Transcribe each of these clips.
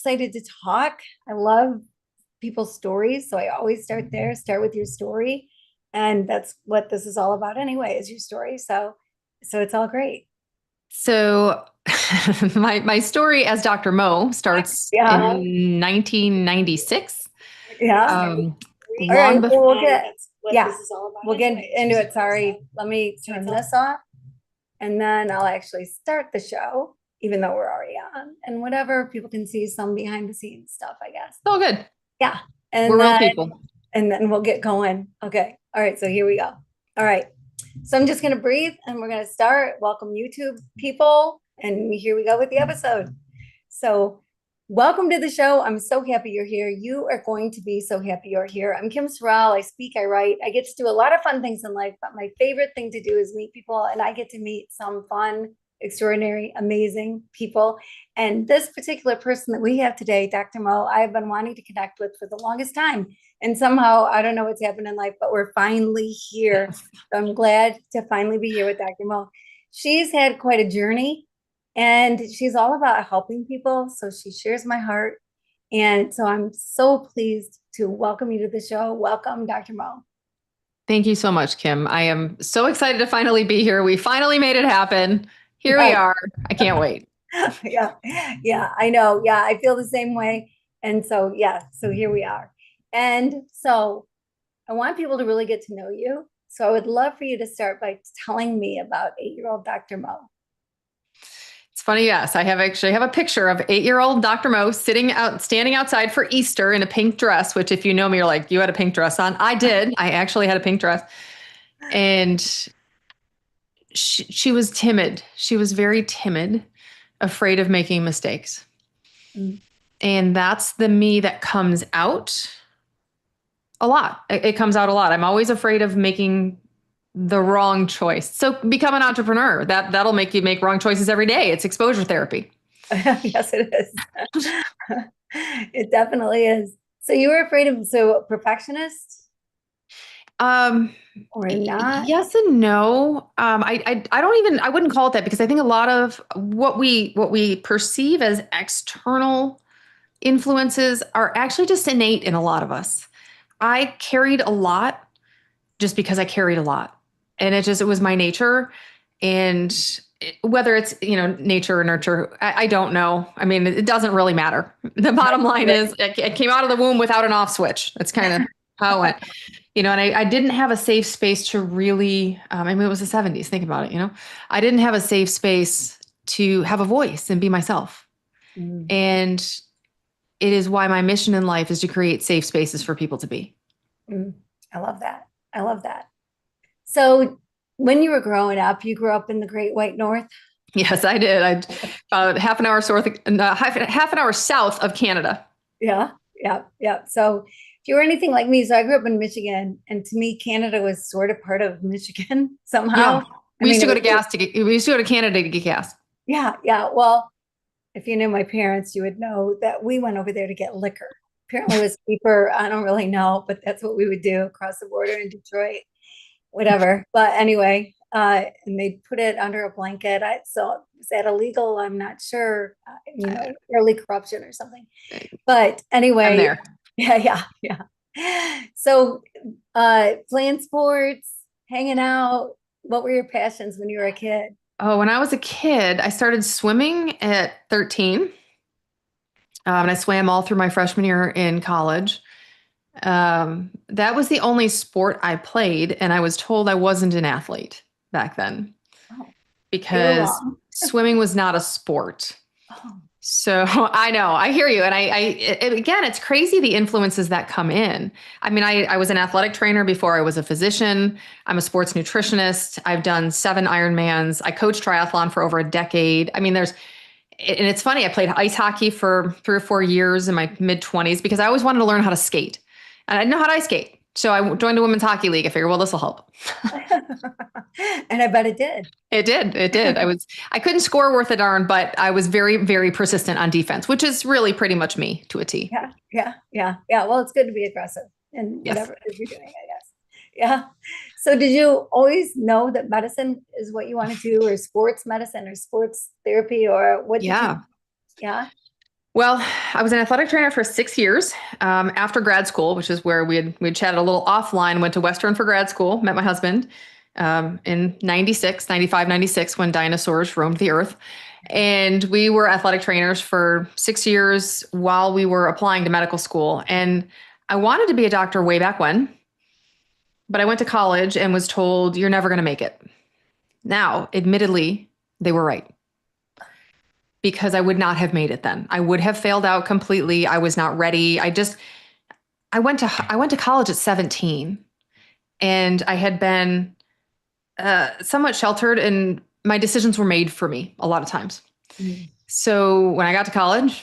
excited to talk. I love people's stories. So I always start there, start with your story. And that's what this is all about anyway, is your story. So it's all great. So my story as Dr. Mo starts Yeah. in 1996. Yeah. Um, All right. long Well, before. we'll get, yeah, we'll get into it. Sorry. Let me turn this off and then I'll actually start the show, even though we're already on and whatever people can see some behind the scenes stuff, I guess. It's all good. Yeah. We're And real then people. we'll get going. Okay. All right. So here we go. All right. So I'm just going to breathe and we're going to start. Welcome, YouTube people. And here we go with the episode. So, welcome to the show. I'm so happy you're here. You are going to be so happy you're here. I'm Kim Sorrelle. I speak, I write. I get to do a lot of fun things in life, but my favorite thing to do is meet people. And I get to meet some fun, extraordinary, amazing people. And this particular person that we have today, Dr. Mo, I've been wanting to connect with for the longest time. And somehow, I don't know what's happened in life, but we're finally here. So I'm glad to finally be here with Dr. Mo. She's had quite a journey and she's all about helping people. So she shares my heart. And so I'm so pleased to welcome you to the show. Welcome, Dr. Mo. Thank you so much, Kim. I am so excited to finally be here. We finally made it happen. Here we Yes. are. I can't wait. Yeah. Yeah, I know. Yeah, I feel the same way. And so, yeah, so here we are. And so I want people to really get to know you. So I would love for you to start by telling me about 8-year-old Dr. Mo. It's funny, yes. I have a picture of 8-year-old Dr. Mo standing outside for Easter in a pink dress, which if you know me, you're like, you had a pink dress on. I did. I actually had a pink dress. And she was timid. She was very timid, afraid of making mistakes. Mm. And that's the me that comes out a lot. It comes out a lot. I'm always afraid of making the wrong choice. So become an entrepreneur. That'll make you make wrong choices every day. It's exposure therapy. Yes, it is. It definitely is. So you were afraid of, so a perfectionist Um, or not? yes and no. I wouldn't call it that because I think a lot of what we perceive as external influences are actually just innate in a lot of us. I carried a lot just because I carried a lot. And it was my nature. And whether it's, nature or nurture, I don't know. I mean, it doesn't really matter. The bottom line is it came out of the womb without an off switch. That's kind of how it went. And I didn't have a safe space to really, I mean, it was the 70s. Think about it. I didn't have a safe space to have a voice and be myself. Mm, And it is why my mission in life is to create safe spaces for people to be. mm. I love that. I love that. So when you were growing up, you grew up in the Great White North? Yes, I did. I about half an hour half an hour south of Canada. Yeah, yeah, yeah. So if you were anything like me, so I grew up in Michigan, and to me, Canada was sort of part of Michigan somehow. Yeah, I mean, it was, we used to go to Canada to get gas. yeah, yeah. Well, if you knew my parents, you would know that we went over there to get liquor. Apparently, it was cheaper. I don't really know, but that's what we would do across the border in Detroit, whatever. But anyway, and they put it under a blanket. So is that illegal? I'm not sure. Early corruption or something. But I'm anyway, there. yeah, yeah, yeah. So, playing sports, hanging out. What were your passions when you were a kid? Oh, when I was a kid, I started swimming at 13. And I swam all through my freshman year in college. That was the only sport I played, and I was told I wasn't an athlete back then Oh, you were because wrong. swimming was not a sport. Oh, So I know, I hear you. And again, it's crazy the influences that come in. I mean, I was an athletic trainer before I was a physician. I'm a sports nutritionist. I've done 7 Ironmans. I coached triathlon for over a decade. I mean, and it's funny, I played ice hockey for 3 or 4 years in my mid 20s because I always wanted to learn how to skate. And I didn't know how to ice skate. So I joined a women's hockey league. I figured, well, this will help. and I bet it did. It did. It did. I couldn't score worth a darn, but I was very, very persistent on defense, which is really pretty much me to a T. Yeah, yeah, yeah, yeah. Well, it's good to be aggressive in Yes. whatever it is you're doing, I guess. Yeah. So did you always know that medicine is what you want to do, or sports medicine or sports therapy, or what did you, Yeah. yeah? Well, I was an athletic trainer for 6 years after grad school, which is where we chatted a little offline, went to Western for grad school, met my husband in 96, 95, 96 when dinosaurs roamed the earth. And we were athletic trainers for 6 years while we were applying to medical school. And I wanted to be a doctor way back when, but I went to college and was told, you're never going to make it. Now, admittedly, they were right because I would not have made it then. I would have failed out completely. I was not ready. I went to college at 17 and I had been somewhat sheltered and my decisions were made for me a lot of times. Mm. So when I got to college,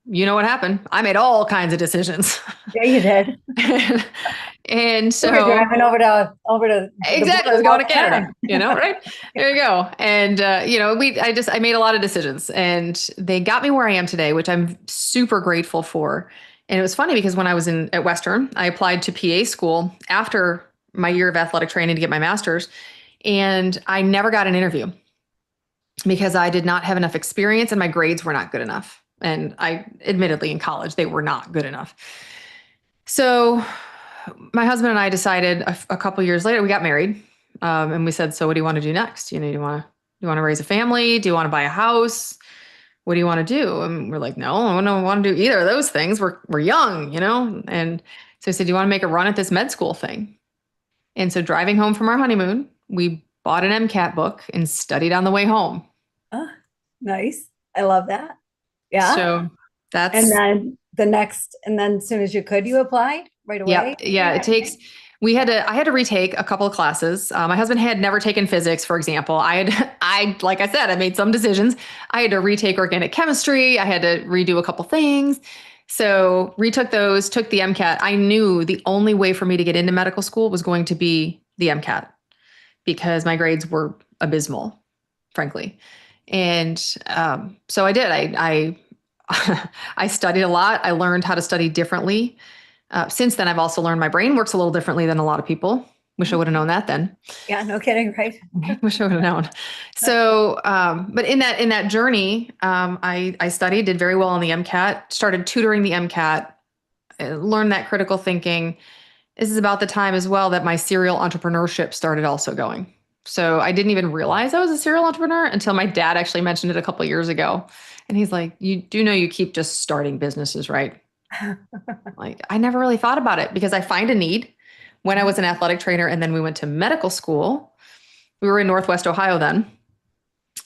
you know what happened? I made all kinds of decisions. Yeah, you did. And You were so driving over to exactly, I was going to Canada, right? There you go. And I made a lot of decisions and they got me where I am today, which I'm super grateful for. And it was funny because when I was at Western, I applied to PA school after my year of athletic training to get my master's, and I never got an interview because I did not have enough experience and my grades were not good enough. And admittedly in college, they were not good enough. So my husband and I decided a couple years later, we got married, and we said, so what do you want to do next? Do you want to raise a family? Do you want to buy a house? What do you want to do? And we're like, no, I don't want to do either of those things. We're young, And so I said, do you want to make a run at this med school thing? And so driving home from our honeymoon, we bought an MCAT book and studied on the way home. Oh, nice. I love that. Yeah. So that's and then as soon as you could, you applied right away. Yeah. I had to retake a couple of classes. My husband had never taken physics, for example. Like I said, I made some decisions. I had to retake organic chemistry. I had to redo a couple things. So retook those, took the MCAT. I knew the only way for me to get into medical school was going to be the MCAT because my grades were abysmal, frankly. And so I did. I studied a lot. I learned how to study differently. Since then, I've also learned my brain works a little differently than a lot of people. Wish I would have known that then. Yeah, no kidding, right? Wish I would have known. So, but in that journey, I studied, did very well on the MCAT, started tutoring the MCAT, learned that critical thinking. This is about the time as well that my serial entrepreneurship started also going. So I didn't even realize I was a serial entrepreneur until my dad actually mentioned it a couple of years ago. And he's like, you do know you keep just starting businesses, right? Like, I never really thought about it because I find a need when I was an athletic trainer and then we went to medical school. We were in Northwest Ohio then.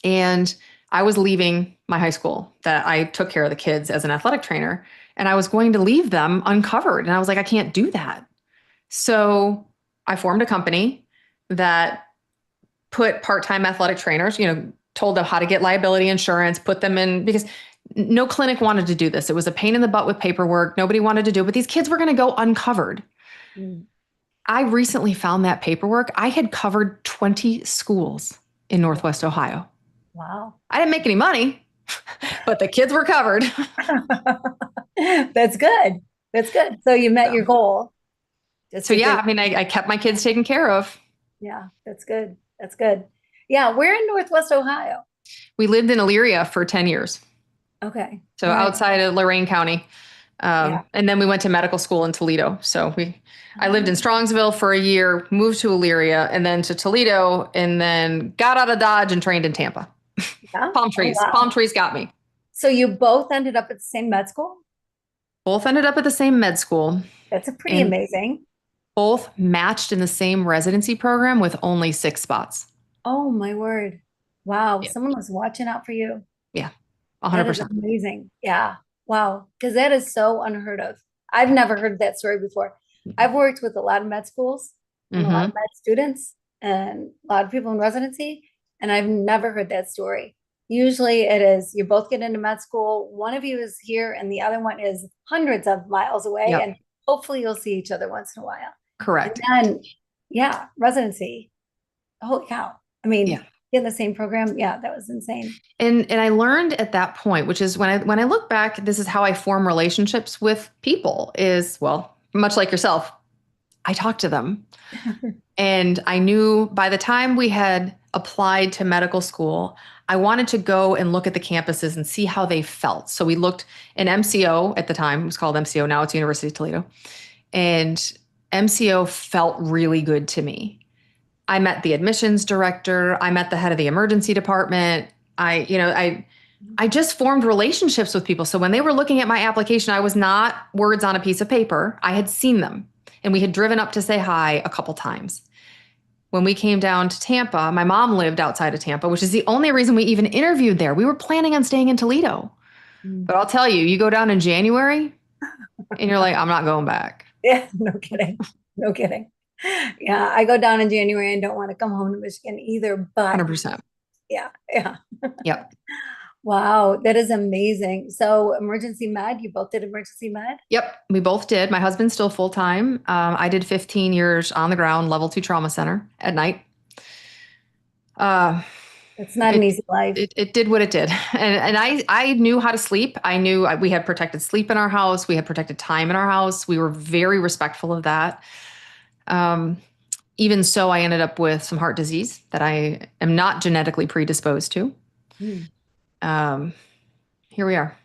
And I was leaving my high school that I took care of the kids as an athletic trainer. And I was going to leave them uncovered. And I was like, I can't do that. So I formed a company that put part-time athletic trainers, told them how to get liability insurance, put them in, because no clinic wanted to do this. It was a pain in the butt with paperwork. Nobody wanted to do it, but these kids were going to go uncovered. Mm. I recently found that paperwork. I had covered 20 schools in Northwest Ohio. Wow. I didn't make any money, but the kids were covered. That's good. That's good. So you met your goal. I kept my kids taken care of. Yeah, that's good. That's good. Yeah, we're in Northwest Ohio. We lived in Elyria for 10 years. Okay. So outside of Lorain County. And then we went to medical school in Toledo. So I lived in Strongsville for a year, moved to Elyria and then to Toledo, and then got out of Dodge and trained in Tampa. Yeah? Palm trees. Oh, wow. Palm trees got me. So you both ended up at the same med school? Both ended up at the same med school. That's pretty amazing. Both matched in the same residency program with only 6 spots. Oh my word. Wow. Yeah. Someone was watching out for you. Yeah. 100%. That is amazing. Yeah. Wow. Because that is so unheard of. I've never heard that story before. I've worked with a lot of med schools and a lot of med students and a lot of people in residency, and I've never heard that story. Usually it is you both get into med school, one of you is here and the other one is hundreds of miles away, and hopefully you'll see each other once in a while. Correct. And then, residency. Holy cow. I mean, in the same program. Yeah, that was insane. And I learned at that point, which is when I look back, this is how I form relationships with people is, well, much like yourself, I talk to them. And I knew by the time we had applied to medical school, I wanted to go and look at the campuses and see how they felt. So we looked in MCO at the time. It was called MCO. Now it's University of Toledo. And MCO felt really good to me. I met the admissions director. I met the head of the emergency department. I just formed relationships with people. So when they were looking at my application, I was not words on a piece of paper. I had seen them, and we had driven up to say hi a couple times. When we came down to Tampa, my mom lived outside of Tampa, which is the only reason we even interviewed there. We were planning on staying in Toledo. But I'll tell you, you go down in January and you're like, I'm not going back. Yeah, no kidding. No kidding. Yeah, I go down in January and don't want to come home to Michigan either, but 100%. yeah. Yep. Wow, that is amazing. So emergency med, you both did emergency med? Yep. We both did. My husband's still full time. I did 15 years on the ground, level 2 trauma center at night. It's not an easy life. It did what it did. And I knew how to sleep. I knew we had protected sleep in our house. We had protected time in our house. We were very respectful of that. Even so, I ended up with some heart disease that I am not genetically predisposed to. Here we are.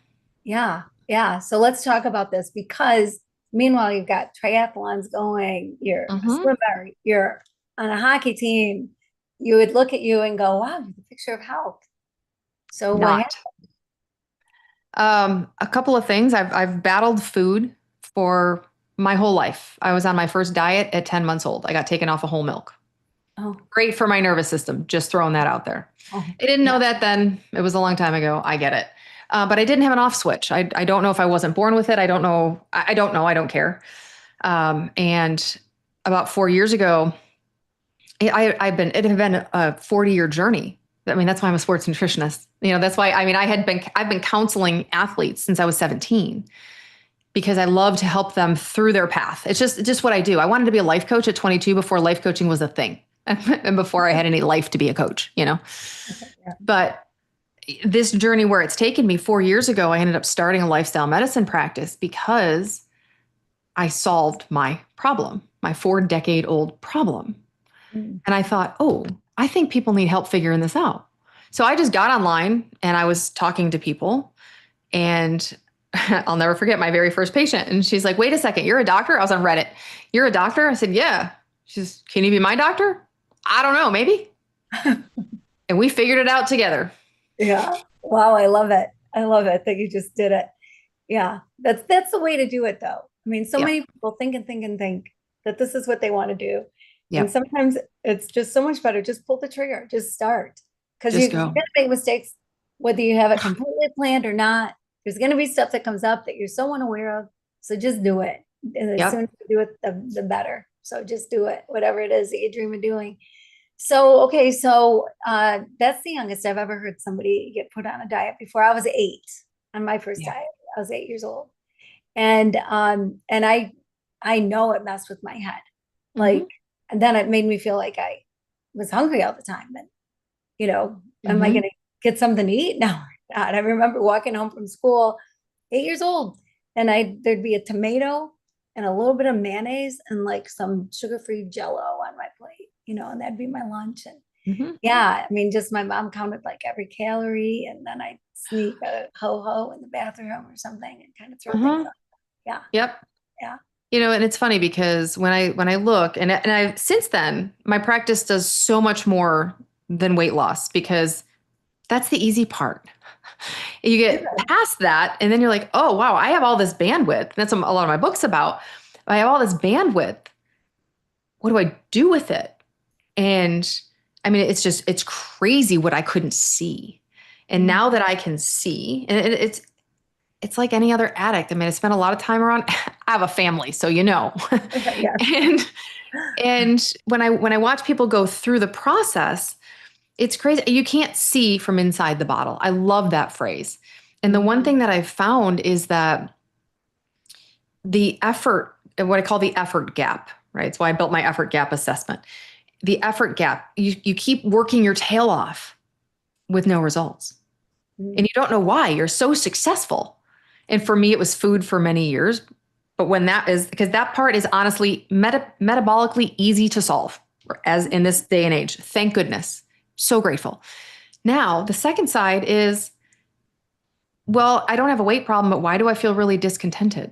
Yeah. So let's talk about this, because meanwhile, you've got triathlons going, you're a swimmer, you're on a hockey team. You would look at you and go, wow, you're the picture of health. So what happened? A couple of things. I've battled food for my whole life. I was on my first diet at 10 months old. I got taken off of whole milk. Oh, Great for my nervous system. Just throwing that out there. oh, I didn't know that then. It was a long time ago. I get it. But I didn't have an off switch. I don't know if I wasn't born with it. I don't know. I don't know. I don't care. And about 4 years ago, it had been a 40-year journey. I mean, that's why I'm a sports nutritionist. That's why, I've been counseling athletes since I was 17, because I love to help them through their path. It's just what I do. I wanted to be a life coach at 22 before life coaching was a thing and before I had any life to be a coach, Yeah. But this journey where it's taken me 4 years ago, I ended up starting a lifestyle medicine practice because I solved my problem, my 4-decade-old problem. And I thought, I think people need help figuring this out. So I just got online and I was talking to people, and I'll never forget my very first patient. And she's like, wait a second, you're a doctor? I was on Reddit. You're a doctor? I said, yeah. She's, can you be my doctor? I don't know, maybe. And we figured it out together. Yeah. Wow. I love it. I love it that you just did it. Yeah. That's the way to do it, though. I mean, so many people think that this is what they want to do. Yep. And sometimes it's just so much better. Just pull the trigger, just start. Because you're going to make mistakes, whether you have it completely planned or not. There's going to be stuff that comes up that you're so unaware of. So just do it. And as soon as you do it, the better. So just do it, whatever it is that you dream of doing. So, okay. So that's the youngest I've ever heard somebody get put on a diet before. I was 8 on my first diet. I was 8 years old. And I know it messed with my head. Like, and then it made me feel like I was hungry all the time. And, am I going to get something to eat? No, not. I remember walking home from school, 8 years old, and there'd be a tomato and a little bit of mayonnaise and like some sugar-free Jello on my plate, and that'd be my lunch. And just my mom counted like every calorie, and then I'd sneak a ho-ho in the bathroom or something and kind of throw things up. Yeah. Yep. Yeah. And it's funny because when I look and I've since then, my practice does so much more than weight loss, because that's the easy part. You get past that and then you're like, oh, wow, I have all this bandwidth. That's what a lot of my book's about. I have all this bandwidth. What do I do with it? And it's crazy what I couldn't see. And now that I can see, and it's like any other addict. I spent a lot of time around, I have a family, so and when I watch people go through the process, it's crazy. You can't see from inside the bottle. I love that phrase. And the one thing that I've found is that the effort, what I call the effort gap, right? It's why I built my effort gap assessment. The effort gap, you keep working your tail off with no results. And you don't know why. You're so successful. And for me, it was food for many years. But because that part is honestly metabolically easy to solve, as in this day and age. Thank goodness. So grateful. Now, the second side is, well, I don't have a weight problem, but why do I feel really discontented?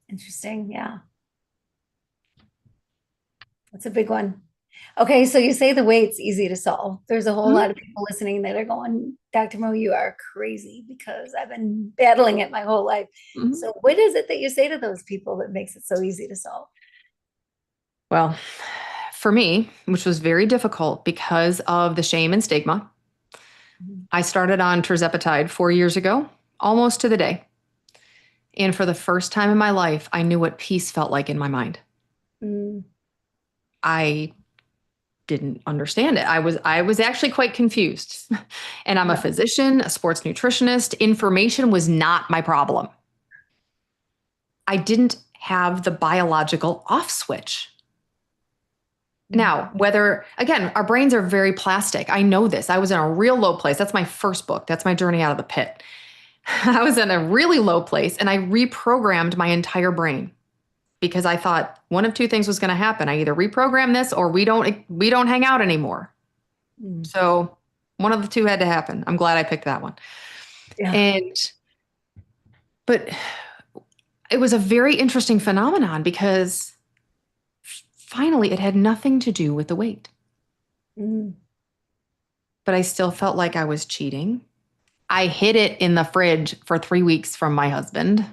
Interesting. Yeah. That's a big one. Okay, so you say the weight's easy to solve. There's a whole lot of people listening that are going, Dr. Mo, you are crazy because I've been battling it my whole life. Mm-hmm. So what is it that you say to those people that makes it so easy to solve? Well, for me, which was very difficult because of the shame and stigma, I started on tirzepatide 4 years ago, almost to the day. And for the first time in my life, I knew what peace felt like in my mind. Mm. I didn't understand it. I was actually quite confused. And I'm a Yeah. physician, a sports nutritionist. Information was not my problem. I didn't have the biological off switch. Now, whether, again, our brains are very plastic. I know this. I was in a real low place. That's my first book. That's my journey out of the pit. I was in a really low place and I reprogrammed my entire brain because I thought one of two things was going to happen. I either reprogram this or we don't hang out anymore. So one of the two had to happen. I'm glad I picked that one. Yeah. But it was a very interesting phenomenon because finally it had nothing to do with the weight. But I still felt like I was cheating. I hid it in the fridge for 3 weeks from my husband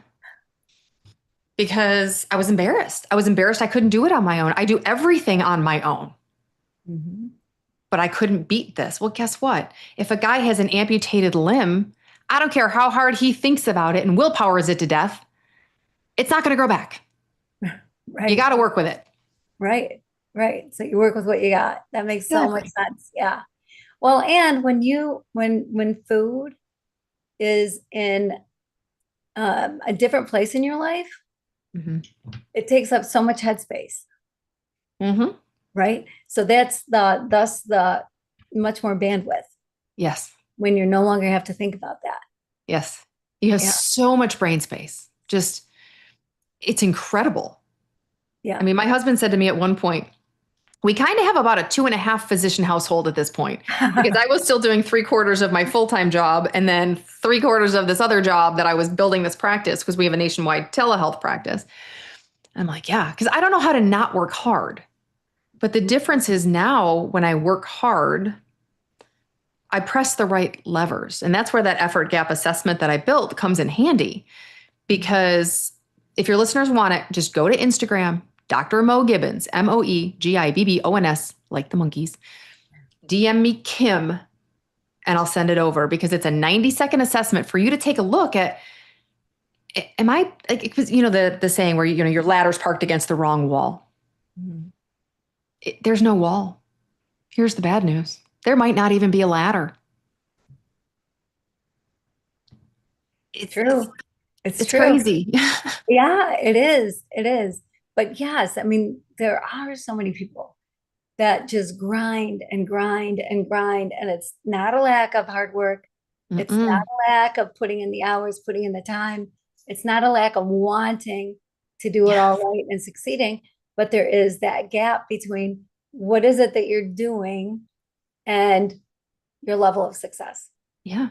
because I was embarrassed. I was embarrassed I couldn't do it on my own. I do everything on my own. But I couldn't beat this. Well, guess what? If a guy has an amputated limb, I don't care how hard he thinks about it and willpowers it to death, it's not going to grow back. Right. You got to work with it. Right. Right. So you work with what you got. That makes so much Exactly. sense. Yeah. Well, and when food is in a different place in your life, it takes up so much headspace, right? So that's thus the much more bandwidth Yes. when you no longer have to think about that. Yes. You have Yeah. so much brain space. Just, it's incredible. Yeah. I mean, my husband said to me at one point, we kind of have about a 2.5 physician household at this point because I was still doing 3/4 of my full-time job and then 3/4 of this other job that I was building this practice because we have a nationwide telehealth practice. I'm like, yeah, because I don't know how to not work hard. But the difference is now when I work hard, I press the right levers. And that's where that effort gap assessment that I built comes in handy. Because if your listeners want it, just go to Instagram, Dr. Mo Gibbons, Moegibbons, like the monkeys. DM me Kim, and I'll send it over because it's a 90-second assessment for you to take a look at. Am I like, because the saying where your ladder's parked against the wrong wall? There's no wall. Here's the bad news. There might not even be a ladder. It's true. It's true. Crazy. Yeah, it is. It is. But yes, I mean, there are so many people that just grind and grind and grind. And it's not a lack of hard work. It's not a lack of putting in the hours, putting in the time. It's not a lack of wanting to do it all right and succeeding. But there is that gap between what is it that you're doing and your level of success. Yeah.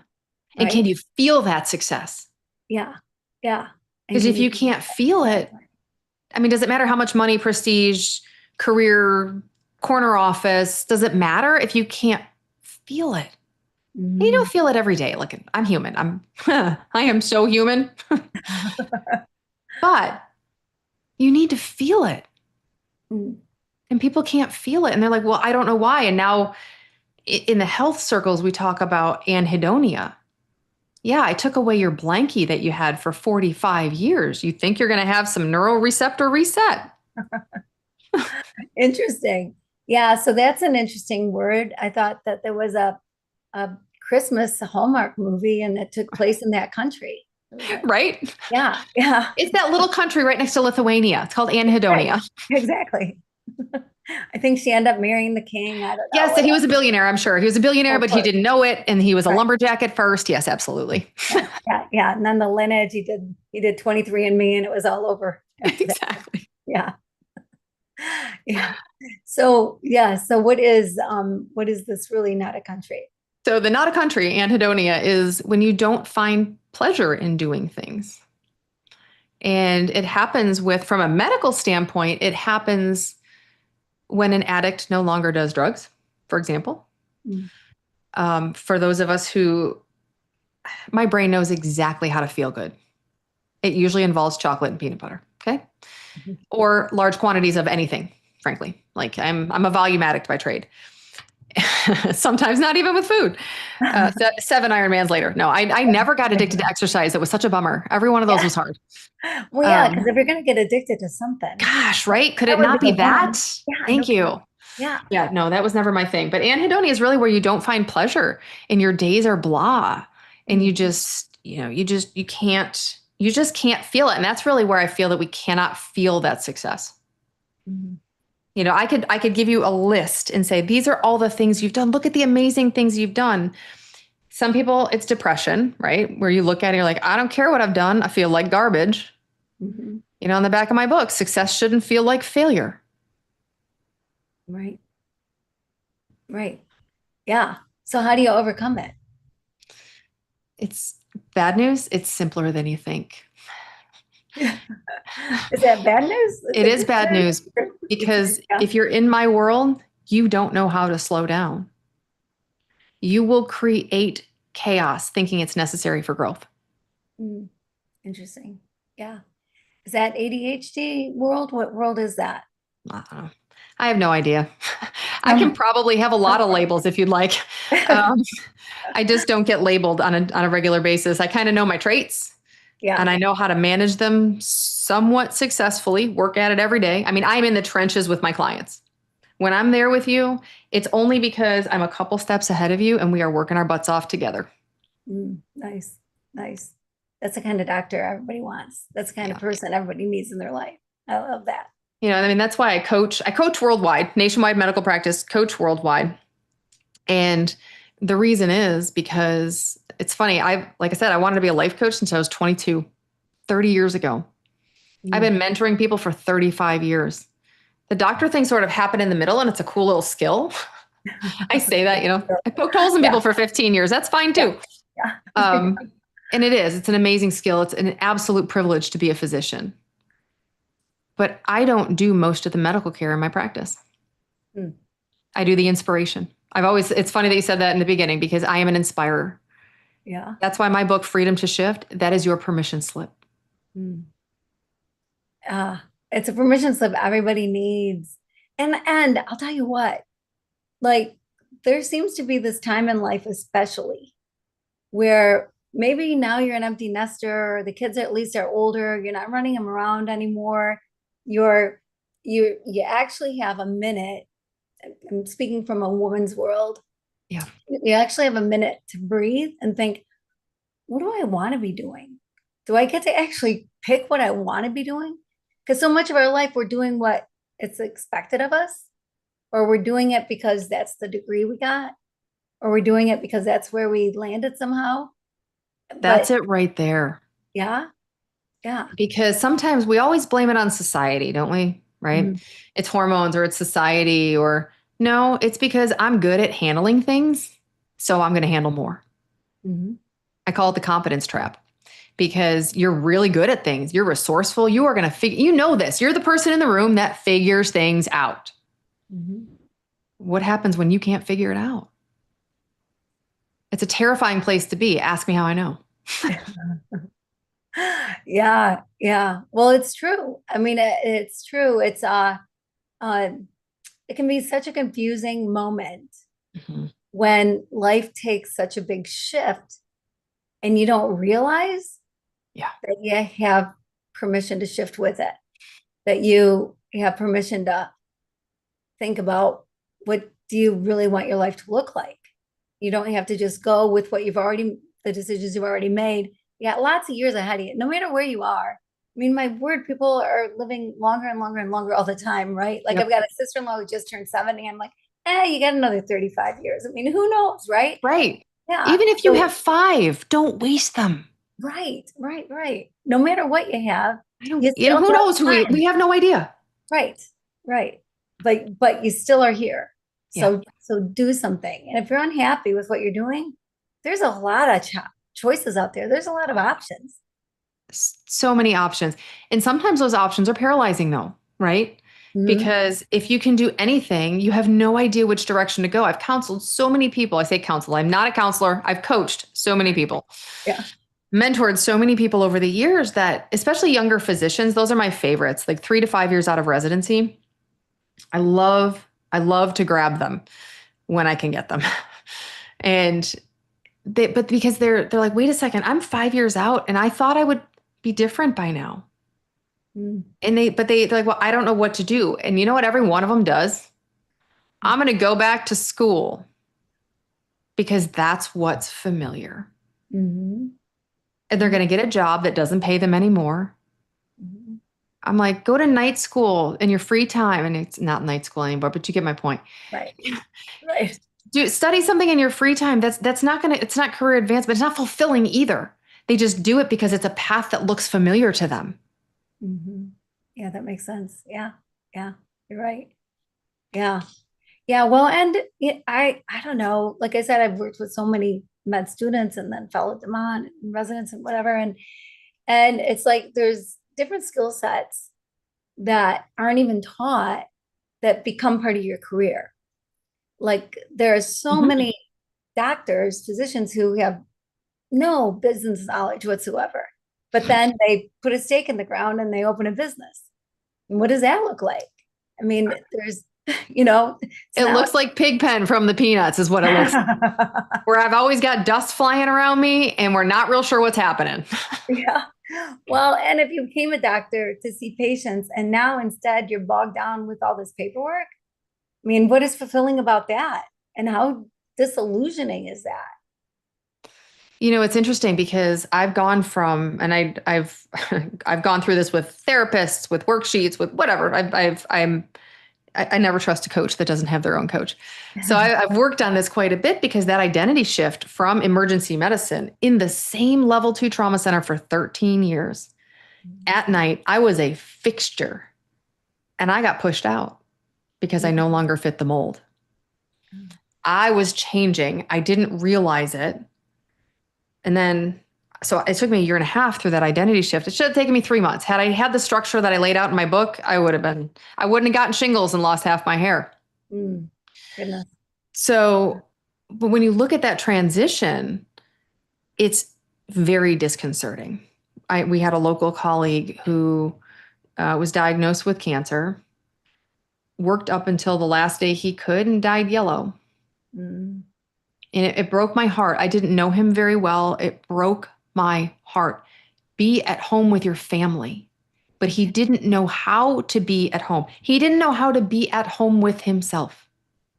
And Right? can you feel that success? Yeah. Yeah. Because if you can't feel it, I mean, does it matter how much money, prestige, career, corner office? Does it matter if you can't feel it? And you don't feel it every day. Look, I'm human. I am so human. But you need to feel it. And people can't feel it. And they're like, well, I don't know why. And now in the health circles, we talk about anhedonia. Yeah, I took away your blankie that you had for 45 years. You think you're going to have some neuroreceptor reset. Interesting. Yeah, so that's an interesting word. I thought that there was a Christmas Hallmark movie and it took place in that country. Right? Yeah, yeah. It's that little country right next to Lithuania. It's called anhedonia. Right. Exactly. I think she ended up marrying the king. I don't know. Yes, and he was a billionaire, I'm sure. He was a billionaire, but he didn't know it. And he was a lumberjack at first. Yes, absolutely. Yeah. And then the lineage, he did 23andMe and it was all over. Exactly. Yeah. Yeah. So yeah. So what is this really not a country? So the not a country, anhedonia, is when you don't find pleasure in doing things. And it happens with, from a medical standpoint, it happens when an addict no longer does drugs, for example. Mm. For those of us who, my brain knows exactly how to feel good. It usually involves chocolate and peanut butter. Okay. Or large quantities of anything, frankly. Like I'm a volume addict by trade. Sometimes not even with food. 7 Ironmans later. No, I never got addicted to exercise. It was such a bummer. Every one of those Yeah. was hard. Well, yeah, because if you're gonna get addicted to something, Gosh, right? Could that it would be not be the that? one. Yeah, no Thank kidding. you. Yeah. Yeah, no, that was never my thing. But anhedonia is really where you don't find pleasure and your days are blah. And you Mm. just, you just can't feel it. And that's really where I feel that we cannot feel that success. Mhm. I could give you a list and say, these are all the things you've done. Look at the amazing things you've done. Some people, it's depression, right? Where you look at it, you're like, I don't care what I've done. I feel like garbage. Mhm. On the back of my book, success shouldn't feel like failure. Right. Right. Yeah. So how do you overcome it? It's bad news. It's simpler than you think. Is that bad news? Is It it is good bad news news? because Yeah. if you're in my world, you don't know how to slow down. You will create chaos thinking it's necessary for growth. Mm, interesting. Yeah. Is that ADHD world? What world is that? I don't know. I have no idea. I can Um, probably have a lot of labels if you'd like. Um, I just don't get labeled on a regular basis. I kind of know my traits and yeah. I know how to manage them somewhat successfully, work at it every day. I mean, I'm in the trenches with my clients. When I'm there with you, it's only because I'm a couple steps ahead of you and we are working our butts off together. Nice. Nice. That's the kind of doctor everybody wants. That's the kind of Yeah. person everybody needs in their life. I love that. I mean, that's why I coach. I coach worldwide, nationwide medical practice, coach worldwide. And the reason is because it's funny. Like I said, I wanted to be a life coach since I was 22, 30 years ago. I've Mm. been mentoring people for 35 years. The doctor thing sort of happened in the middle and it's a cool little skill. I say that, I poked holes in Yeah. people for 15 years. That's fine Yeah. too. Yeah. Um, and it's an amazing skill. It's an absolute privilege to be a physician. But I don't do most of the medical care in my practice. Mm. I do the inspiration. It's funny that you said that in the beginning because I am an inspirer. Yeah. That's why my book, Freedom to Shift, that is your permission slip. Mm. It's a permission slip everybody needs. And I'll tell you what, like there seems to be this time in life, especially where maybe now you're an empty nester, the kids at least are older, you're not running them around anymore. You're you actually have a minute. I'm speaking from a woman's world. Yeah. You actually have a minute to breathe and think, what do I want to be doing? Do I get to actually pick what I want to be doing? Because so much of our life we're doing what it's expected of us, or we're doing it because that's the degree we got, or we're doing it because that's where we landed somehow. That's But it right there. yeah, yeah. Because sometimes we always blame it on society, don't we? Right? Mhm. It's hormones or it's society or no, it's because I'm good at handling things. So I'm going to handle more. Mhm. I call it the competence trap because you're really good at things. You're resourceful. You are going to figure, this. You're the person in the room that figures things out. Mhm. What happens when you can't figure it out? It's a terrifying place to be. Ask me how I know. Yeah, yeah. Well, it's true. I mean, it's true. Uh, it can be such a confusing moment Mhm. when life takes such a big shift and you don't realize Yeah. that you have permission to shift with it, that you have permission to think about what do you really want your life to look like. You don't have to just go with what the decisions you've already made. You got lots of years ahead of you, no matter where you are. I mean, my word, people are living longer and longer and longer all the time, right? Like I've Yep. got a sister-in-law who just turned 70. I'm like, you got another 35 years. I mean, who knows, right? Right. Yeah. Even if you So have 5, don't waste them. right, right. No matter what you have, I don't, you still who have knows who we time. have no idea. Right. right. But you still are here. Yeah. So do something. And if you're unhappy with what you're doing, there's a lot of choices out there. There's a lot of options. So many options. And sometimes those options are paralyzing though, right? Mhm. Because if you can do anything, you have no idea which direction to go. I've counseled so many people. I say counsel, I'm not a counselor. I've coached so many people, Yeah. mentored so many people over the years that, especially younger physicians, those are my favorites, like 3 to 5 years out of residency. I love to grab them when I can get them. And but because they're like, wait a second, I'm 5 years out and I thought I would be different by now. Mm. And they're like, well, I don't know what to do. And you know what every one of them does? I'm going to go back to school because that's what's familiar. Mhm. And they're going to get a job that doesn't pay them anymore. Mhm. I'm like, go to night school in your free time. And it's not night school anymore, but you get my point. Right. Right. Do study something in your free time. That's not going to, it's not career advancement. It's not fulfilling either. They just do it because it's a path that looks familiar to them. Mhm. Yeah, that makes sense. Yeah. Yeah. You're right. Yeah. Yeah. Well, and I don't know. Like I said, I've worked with so many med students and then followed them on and residents and whatever. And it's like there's different skill sets that aren't even taught that become part of your career. Like there are so Mhm. many doctors, physicians who have no business knowledge whatsoever. But then they put a stake in the ground and they open a business. And what does that look like? I mean, there's, it's It not looks like Pigpen from the Peanuts is what it looks like. like, Where I've always got dust flying around me and we're not real sure what's happening. yeah. Well, and if you became a doctor to see patients and now instead you're bogged down with all this paperwork, I mean, what is fulfilling about that? And how disillusioning is that? You know, it's interesting because I've gone from, and I've I've gone through this with therapists, with worksheets, with whatever. I never trust a coach that doesn't have their own coach. So I've worked on this quite a bit because that identity shift from emergency medicine in the same level 2 trauma center for 13 years. At night, I was a fixture and I got pushed out because I no longer fit the mold. I was changing. I didn't realize it. And then, so it took me a year and a half through that identity shift. It should have taken me 3 months. Had I had the structure that I laid out in my book, I wouldn't have gotten shingles and lost half my hair. Mm, goodness. So, but when you look at that transition, it's very disconcerting. We had a local colleague who was diagnosed with cancer, worked up until the last day he could, and died yellow. Mm, And it broke my heart. I didn't know him very well. It broke my heart. Be at home with your family. But he didn't know how to be at home. He didn't know how to be at home with himself.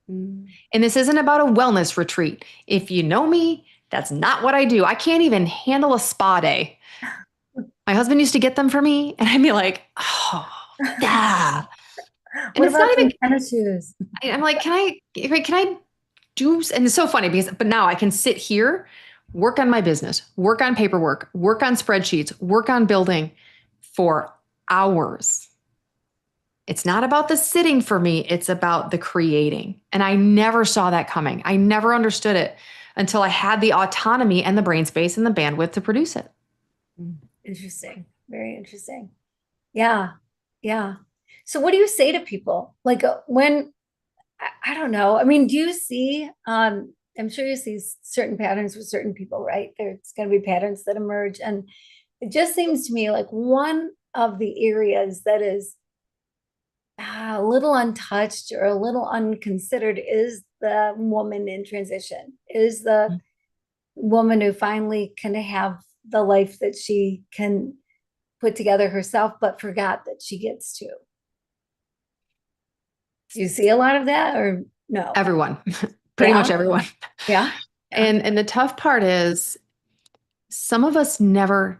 mm. And this isn't about a wellness retreat. If you know me, that's not what I do. I can't even handle a spa day. My husband used to get them for me, and I'd be like, oh, yeah. And What it's not about even, some tennis shoes? I'm like, can I do, and it's so funny because, but now I can sit here, work on my business, work on paperwork, work on spreadsheets, work on building for hours. It's not about the sitting for me, it's about the creating. And I never saw that coming. I never understood it until I had the autonomy and the brain space and the bandwidth to produce it. Mm, interesting. Very interesting. Yeah. Yeah. So what do you say to people? Like when I don't know. I mean, do you see I'm sure you see certain patterns with certain people, right? There's going to be patterns that emerge and it just seems to me like one of the areas that is a little untouched or a little unconsidered is the woman in transition, is the woman who finally can have the life that she can put together herself, but forgot that she gets to. Do you see a lot of that or no? Everyone, pretty Yeah, much everyone. yeah, yeah. And the tough part is some of us never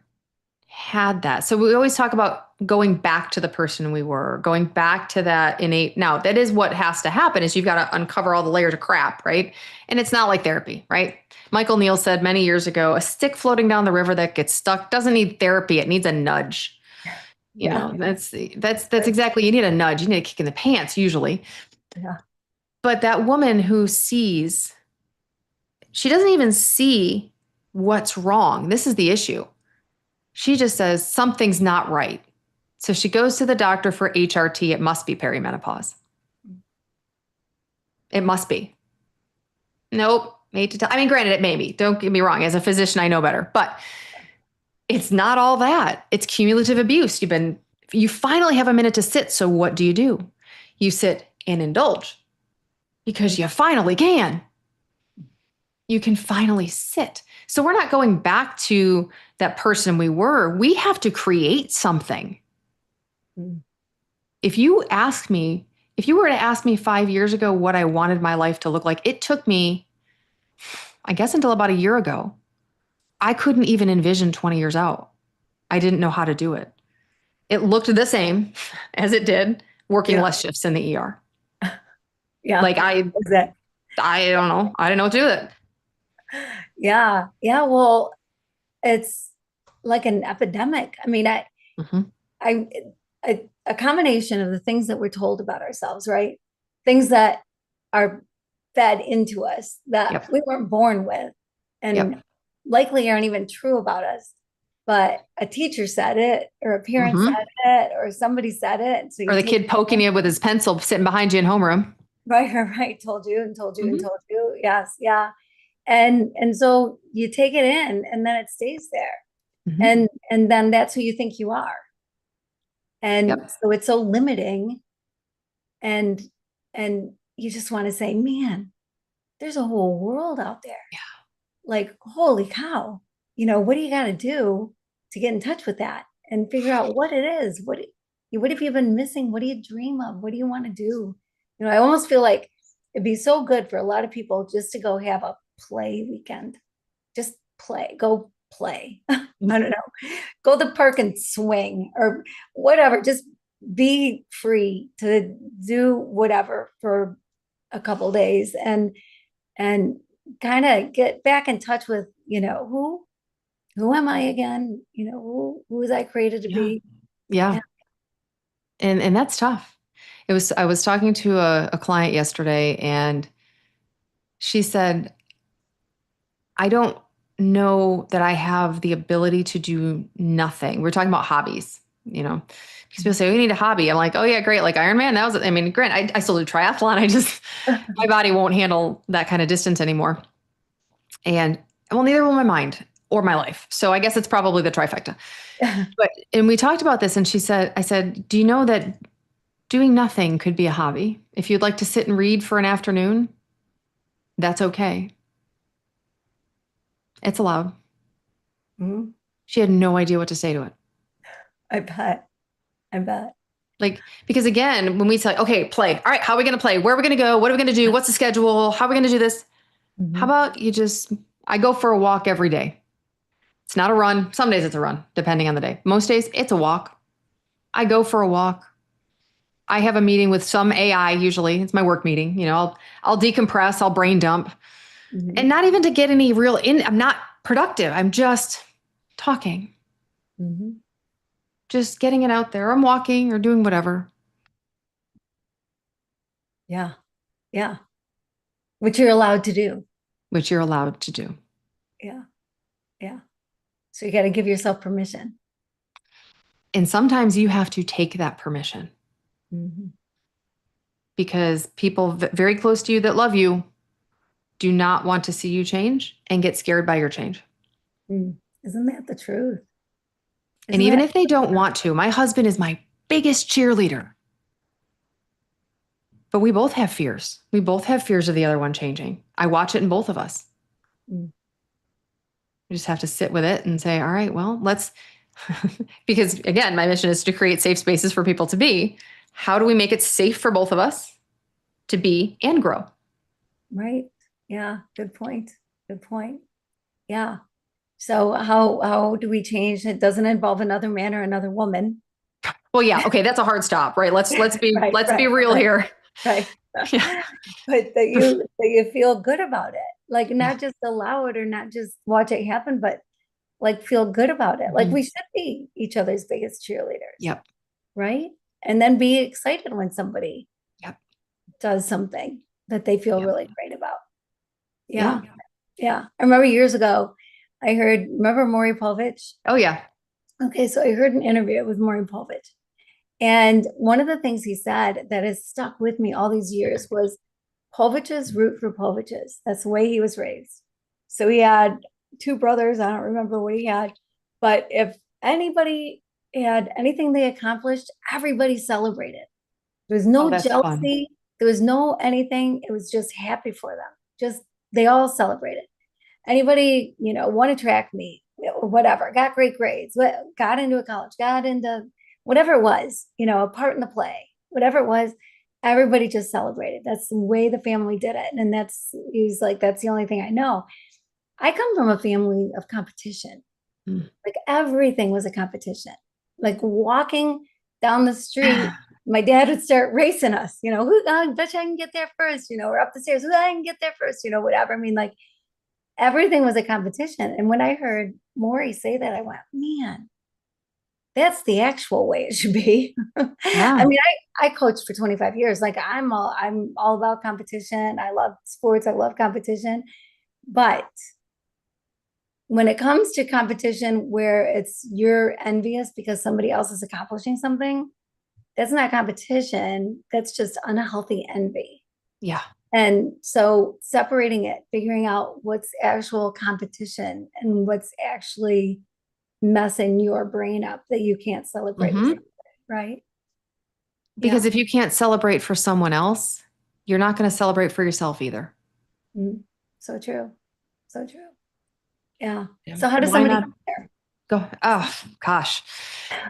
had that. So we always talk about going back to the person we were, going back to that innate. Now, that is what has to happen is you've got to uncover all the layers of crap, right? And it's not like therapy, right? Michael Neal said many years ago, a stick floating down the river that gets stuck doesn't need therapy, it needs a nudge. Yeah. That's exactly, you need a nudge. You need a kick in the pants usually. Yeah. But that woman who she doesn't even see what's wrong. This is the issue. She just says something's not right. So she goes to the doctor for HRT. It must be perimenopause. It must be. Nope. Hate to tell. I mean, granted, it may be. Don't get me wrong. As a physician, I know better. But it's not all that. It's cumulative abuse. You finally have a minute to sit. So what do? You sit and indulge because you finally can. You can finally sit. So we're not going back to that person we were. We have to create something. Mm. If you were to ask me 5 years ago what I wanted my life to look like, it took me, I guess, until about a year ago. I couldn't even envision 20 years out. I didn't know how to do it. It looked the same as it did working less shifts in the ER. Yeah. Like I don't know. I didn't know what to do with it. Yeah. Yeah. Well, it's like an epidemic. I mean, a combination of the things that we're told about ourselves, right? Things that are fed into us that we weren't born with and likely aren't even true about us. But a teacher said it, or a parent said it, or somebody said it. So or the kid poking you with his pencil sitting behind you in homeroom. Right. Told you and told you and told you. Yes. Yeah. And so you take it in and then it stays there. And then that's who you think you are. And so it's so limiting. And you just want to say, man, there's a whole world out there. Yeah. Like, holy cow. What do you got to do to get in touch with that and figure out what it is? What have you been missing? What do you dream of? What do you want to do? I almost feel like it'd be so good for a lot of people just to go have a play weekend. Just go play. I don't know. Go to the park and swing or whatever. Just be free to do whatever for a couple days and kind of get back in touch with, who am I again? Who was I created to be? Yeah. And that's tough. I was talking to a client yesterday and she said, I don't know that I have the ability to do nothing. We're talking about hobbies, because people say, oh, you need a hobby. I'm like, oh yeah, great. Like Ironman. Grant, I still do triathlon. My body won't handle that kind of distance anymore. And neither will my mind or my life. So I guess it's probably the trifecta. And we talked about this and I said, do you know that doing nothing could be a hobby? If you'd like to sit and read for an afternoon, that's okay. It's allowed. Mm-hmm. She had no idea what to say to it. I bet. Because again, when we say, okay, play. All right, how are we going to play? Where are we going to go? What are we going to do? What's the schedule? How are we going to do this? Mm-hmm. How about I go for a walk every day. It's not a run. Some days it's a run, depending on the day. Most days it's a walk. I go for a walk. I have a meeting with some AI, usually. It's my work meeting. I'll decompress, I'll brain dump. Mm-hmm. And not even to get any I'm not productive. I'm just talking. Mm-hmm. Just getting it out there. I'm walking or doing whatever. Yeah. Yeah. Which you're allowed to do. Yeah. Yeah. So you got to give yourself permission. And sometimes you have to take that permission. Mm-hmm. Because people very close to you that love you do not want to see you change and get scared by your change. Isn't that the truth? And even if they don't want to, my husband is my biggest cheerleader. But we both have fears. We both have fears of the other one changing. I watch it in both of us. We just have to sit with it and say, all right, well, let's, because again, my mission is to create safe spaces for people to be. How do we make it safe for both of us to be and grow? Right. Yeah. Good point. Yeah. So how do we change? It doesn't involve another man or another woman. Well, yeah. Okay. That's a hard stop, right? Let's be real here. Right. Yeah. But that you feel good about it. Like not just allow it or not just watch it happen, but like feel good about it. Like Mhm. we should be each other's biggest cheerleaders, Yep. right? And then be excited when somebody Yep. does something that they feel Yep. really great about. Yeah. Yeah. Yeah. I remember years ago, remember Maury Povich? Oh yeah. Okay, so I heard an interview with Maury Povich. And one of the things he said that has stuck with me all these years was Povich's root for Povich's. That's the way he was raised. So he had two brothers. I don't remember what he had, but if anybody had anything they accomplished, everybody celebrated. There was Oh, no that's fun. jealousy. There was no anything. It was just happy for them. Just they all celebrated. Anybody, won a track meet or whatever, got great grades, got into a college, got into whatever it was, a part in the play, whatever it was, everybody just celebrated. That's the way the family did it. And he's like, that's the only thing I know. I come from a family of competition. Mm. Like everything was a competition. Like walking down the street, my dad would start racing us, who, I bet you I can get there first, or up the stairs, who I can get there first, whatever. I mean, like, everything was a competition. And when I heard Maury say that, I went, man, that's the actual way it should be. I Yeah. mean, I coached for 25 years. Like I'm all about competition. I love sports. I love competition. But when it comes to competition where you're envious because somebody else is accomplishing something, that's not competition. That's just unhealthy envy. Yeah. And so separating it, figuring out what's actual competition and what's actually messing your brain up that you can't celebrate with Mhm. somebody, right? Because Yeah. if you can't celebrate for someone else, you're not going to celebrate for yourself either. Mhm. So true. So true. Yeah. Yeah. So how does Why somebody not get there? go? Oh, gosh.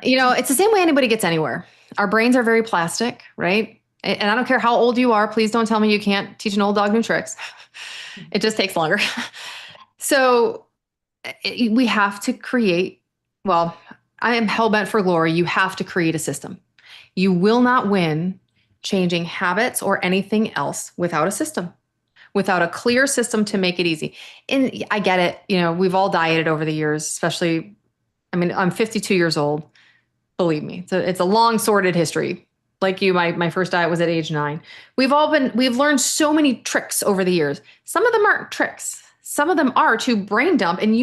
It's the same way anybody gets anywhere. Our brains are very plastic, right? And I don't care how old you are. Please don't tell me you can't teach an old dog new tricks. It just takes longer. So we have to create, well, I am hell bent for glory. You have to create a system. You will not win changing habits or anything else without a system, without a clear system to make it easy. And I get it. We've all dieted over the years, especially, I mean, I'm 52 years old. Believe me, it's a long sordid history. Like you, my first diet was at age 9. We've learned so many tricks over the years. Some of them aren't tricks. Some of them are to brain dump. And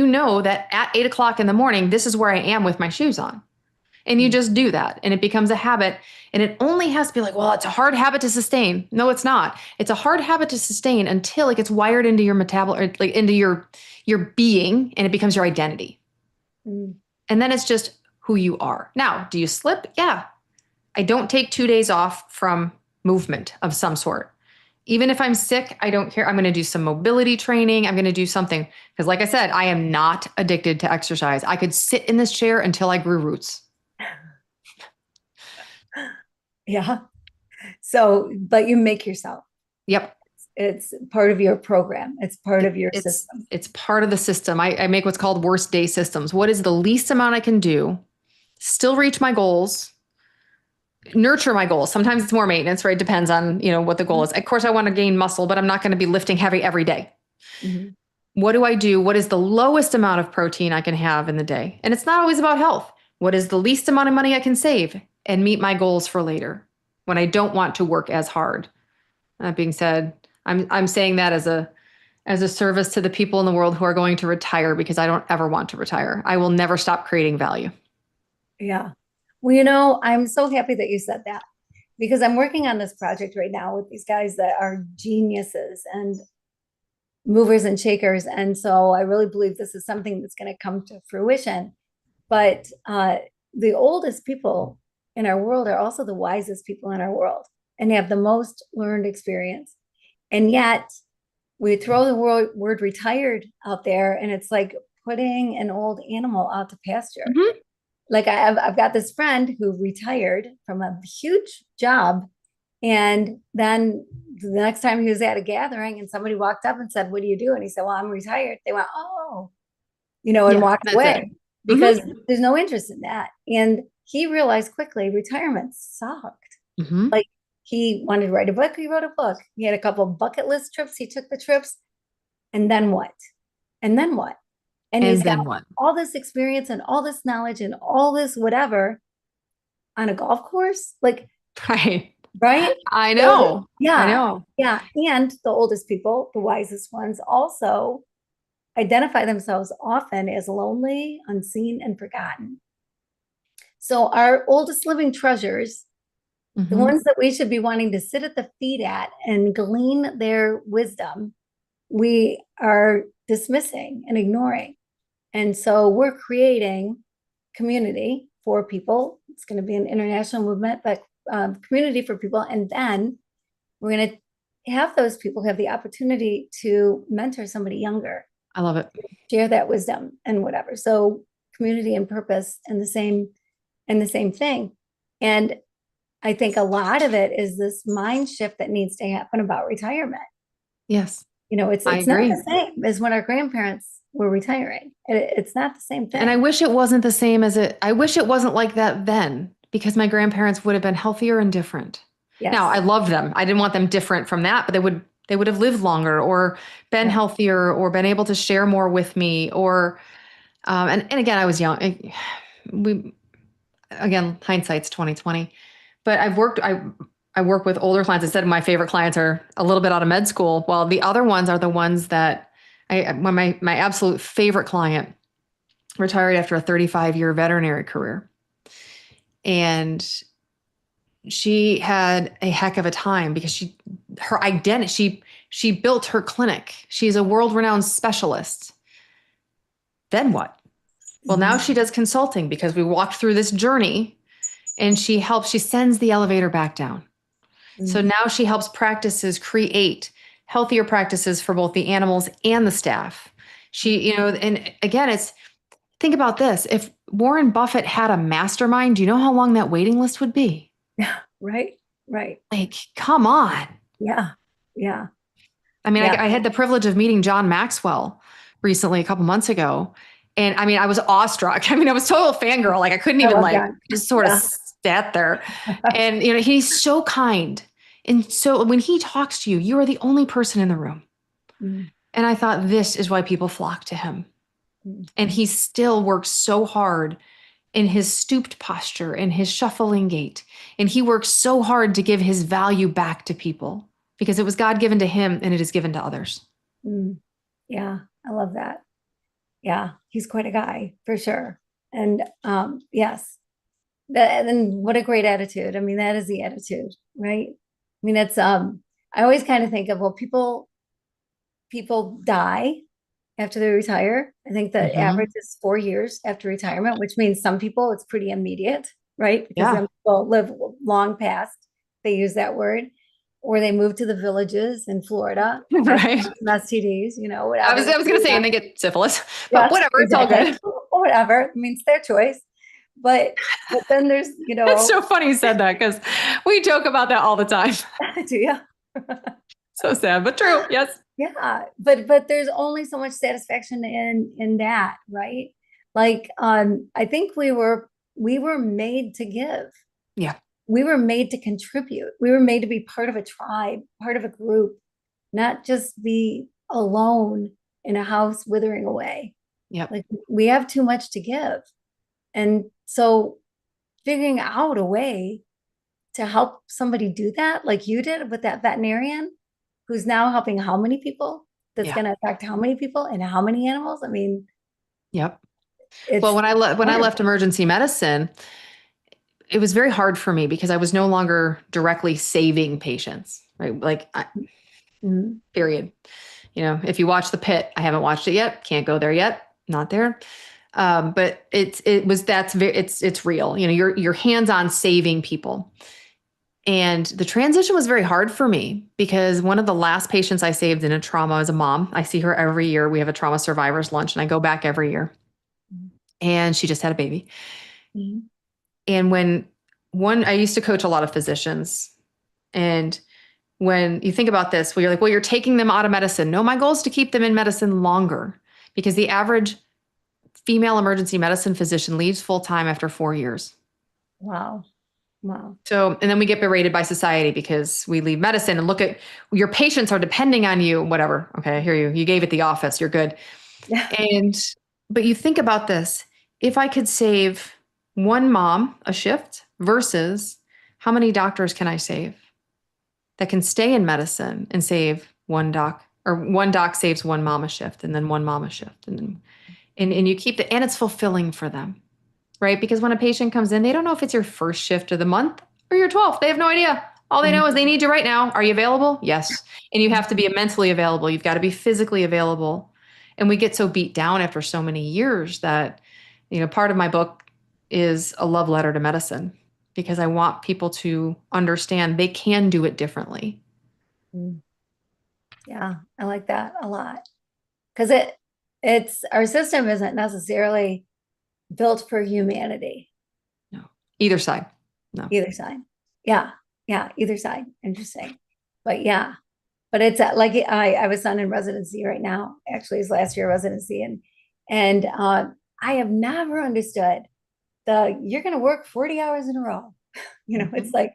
that at 8 o'clock in the morning, this is where I am with my shoes on. And you just do that and it becomes a habit. And it only has to be like, well, it's a hard habit to sustain. No, it's not. It's a hard habit to sustain until it gets wired into your metabolism, like into your being, and it becomes your identity. Mm. And then it's just who you are. Now, do you slip? Yeah. I don't take 2 days off from movement of some sort. Even if I'm sick, I don't care. I'm going to do some mobility training. I'm going to do something. Because like I said, I am not addicted to exercise. I could sit in this chair until I grew roots. Yeah. So, but you make yourself. Yep. It's part of your program. It's part of your It's system. it's part of the system. I make what's called worst day systems. What is the least amount I can do? Still reach my goals, nurture my goals. Sometimes it's more maintenance, right? Depends on, what the goal is. Of course, I want to gain muscle, but I'm not going to be lifting heavy every day. Mhm. What do I do? What is the lowest amount of protein I can have in the day? And it's not always about health. What is the least amount of money I can save and meet my goals for later when I don't want to work as hard? That being said, I'm saying that as a service to the people in the world who are going to retire, because I don't ever want to retire. I will never stop creating value. Yeah. Well, I'm so happy that you said that because I'm working on this project right now with these guys that are geniuses and movers and shakers. And so I really believe this is something that's going to come to fruition. But the oldest people in our world are also the wisest people in our world and have the most learned experience. And yet we throw the word retired out there, and it's like putting an old animal out to pasture. Mm-hmm. Like I've got this friend who retired from a huge job. And then the next time he was at a gathering and somebody walked up and said, "What do you do?" And he said, "Well, I'm retired." They went, "Oh," and Yeah, walked that's it. away because there's no interest in that. And he realized quickly retirement sucked. Mm-hmm. Like he wanted to write a book. He wrote a book. He had a couple bucket list trips. He took the trips. And then what? And then what? And he's And got then what? all this experience and all this knowledge and all this whatever on a golf course. Like, Right. right? I So, know. I yeah. know. Yeah. And the oldest people, the wisest ones, also identify themselves often as lonely, unseen, and forgotten. So, our oldest living treasures, the Hmm. ones that we should be wanting to sit at the feet at and glean their wisdom, we are dismissing and ignoring. And so we're creating community for people. It's going to be an international movement, but community for people. And then we're going to have those people have the opportunity to mentor somebody younger, I love it. share that wisdom and whatever. So community and purpose and the same thing. And I think a lot of it is this mind shift that needs to happen about retirement. Yes, You know, it's I it's not the agree. same as when our grandparents were retiring. It's not the same And I thing. wish it wasn't the same as it, I wish it wasn't like that then because my grandparents would have been healthier and different. Now, I Yes. loved them. I didn't want them different from that, but they would have lived longer or been Yeah. healthier or been able to share more with me or and again, I was young. We again, hindsight's 2020. But I work with older clients. I said my favorite clients are a little bit out of med school, while the other ones are the ones that when my absolute favorite client retired after a 35-year veterinary career. And she had a heck of a time because her identity, she built her clinic. She's a world-renowned specialist. Then what? Well, now Mhm. she does consulting because we walked through this journey and she sends the elevator back down. So Mhm. now she helps practices create healthier practices for both the animals and the staff. And again, think about this. If Warren Buffett had a mastermind, do you know how long that waiting list would be? Yeah. Right. Right. Like, come on. Yeah. Yeah. I mean, Yeah. I had the privilege of meeting John Maxwell recently, a couple months ago. And I mean, I was awestruck. I mean, I was total fangirl. Like I couldn't I even love like John. just sort of Yeah. sat there. And he's so kind. And so when he talks to you, you are the only person in the room. Mm, And I thought this is why people flock to him. mm, And he still works so hard in his stooped posture and his shuffling gait. And he works so hard to give his value back to people because it was God given to him and it is given to others. mm. Yeah. I love that. Yeah. He's quite a guy for sure. And yes. And what a great attitude. I mean, that is the attitude, right? I mean, it's I always kind of think of, well, people die after they retire. I think the Hmm. average is 4 years after retirement, which means some people it's pretty immediate, right? Because Yeah. some people live long past, they use that word, or they move to the villages in Florida, catch Right. STDs, I whatever. was, I was going to say, and they get syphilis, but Yes, whatever. It's all exactly. good. Or whatever. I mean, it's their choice. But then there's, It's so funny you said that because we joke about that all the time. do you? So sad, but true. Yes. Yeah, but there's only so much satisfaction in that, right? Like I think we were made to give. Yeah. We were made to contribute. We were made to be part of a tribe, part of a group, not just be alone in a house withering away. Yep. Like we have too much to give. And so figuring out a way to help somebody do that, like you did with that veterinarian who's now helping how many people? That's Yeah. going to affect how many people and how many animals? I mean, Yep. Well, it's when I left wonderful. emergency medicine, it was very hard for me because I was no longer directly saving patients, right? Mhm. Period. If you watch The Pit, I haven't watched it yet. Can't go there yet. Not there. But it's real. You're hands on saving people. And the transition was very hard for me because one of the last patients I saved in a trauma is a mom. I see her every year. We have a trauma survivors lunch and I go back every year. And she just had a baby. Mhm. And I used to coach a lot of physicians. And when you think about this, well, you're like, well, you're taking them out of medicine. No, my goal is to keep them in medicine longer because the average female emergency medicine physician leaves full time after 4 years. Wow. Wow. So, and then we get berated by society because we leave medicine and look at your patients are depending on you, whatever. Okay, I hear you. You gave it the office. You're good. Yeah. And But you think about this, if I could save one mom a shift versus how many doctors can I save that can stay in medicine and save one doc, or one doc saves one mom a shift and then one mom a shift and then and you keep the, and it's fulfilling for them, right? Because when a patient comes in, they don't know if it's your first shift of the month or your 12th. They have no idea. All they know is they need you right now. Are you available? Yes. And you have to be mentally available. You've got to be physically available. And we get so beat down after so many years that, part of my book is a love letter to medicine because I want people to understand they can do it differently. Mm. Yeah, I like that a lot. Because it's our system isn't necessarily built for humanity, No, either side. No. either side. Yeah, yeah, either side. Interesting. But yeah, but it's like I have a son in residency right now, actually his last year of residency. And I have never understood you're gonna work 40 hours in a row. It's like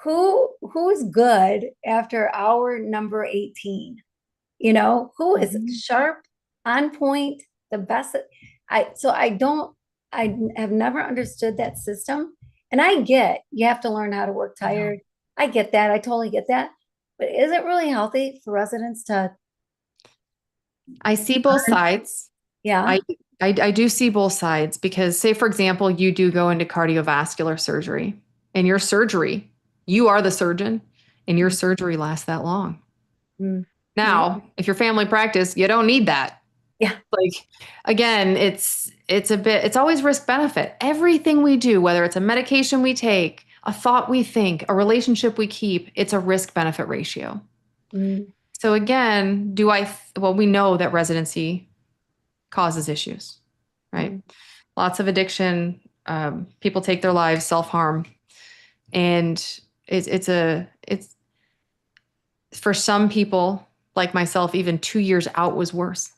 who's good after hour number 18? Who is sharp, on point, the best. I have never understood that system. And I get you have to learn how to work tired. I get that. I totally get that. But is it really healthy for residents to? I see both sides. Yeah. I do see both sides because, say, for example, you do go into cardiovascular surgery and your surgery, you are the surgeon and your surgery lasts that long. Mm. Now, if your family practice, you don't need that. Yeah. Like, again, it's always risk benefit. Everything we do, whether it's a medication we take, a thought we think, a relationship we keep, it's a risk benefit ratio. Mm. So again, we know that residency causes issues, right? Mm. Lots of addiction, people take their lives, self-harm. And it's for some people like myself, even 2 years out was worse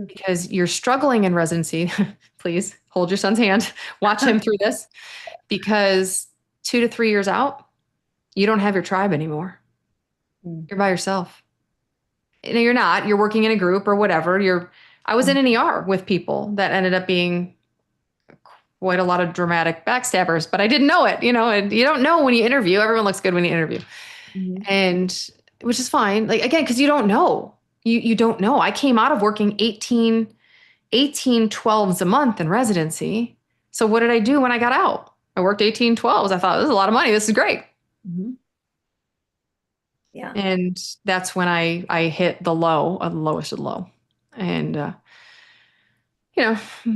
because you're struggling in residency. Please hold your son's hand, watch him through this, because 2 to 3 years out, you don't have your tribe anymore. You're by yourself. You're not, you're working in a group or whatever. I was in an ER with people that ended up being quite a lot of dramatic backstabbers, but I didn't know it, and you don't know when you interview. Everyone looks good when you interview. And which is fine. Like, again, because you don't know. You don't know. I came out of working 18 12s a month in residency. So what did I do when I got out? I worked 18 12s. I thought, this is a lot of money. This is great. Yeah. And that's when I hit the lowest of low. And